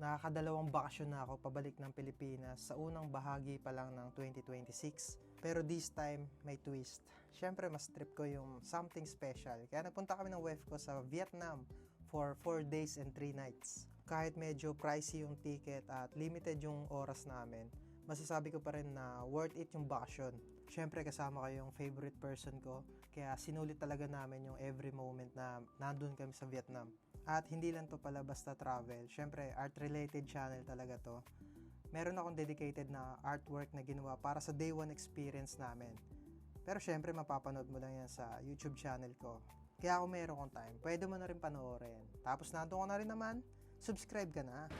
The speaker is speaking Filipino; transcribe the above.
Nakakadalawang bakasyon na ako pabalik ng Pilipinas sa unang bahagi pa lang ng 2026. Pero this time, may twist. Siyempre, mas trip ko yung something special. Kaya napunta kami ng wife ko sa Vietnam for 4 days and 3 nights. Kahit medyo pricey yung ticket at limited yung oras namin, masasabi ko pa rin na worth it yung bakasyon. Siyempre, kasama ko yung favorite person ko, kaya sinulit talaga namin yung every moment na nandun kami sa Vietnam. At hindi lang to pala basta travel. Syempre, art-related channel talaga to. Meron akong dedicated na artwork na ginawa para sa day one experience namin. Pero syempre, mapapanood mo lang yan sa YouTube channel ko. Kaya kung meron kong time, pwede mo na rin panoorin. Tapos nandun ko na rin naman, subscribe ka na.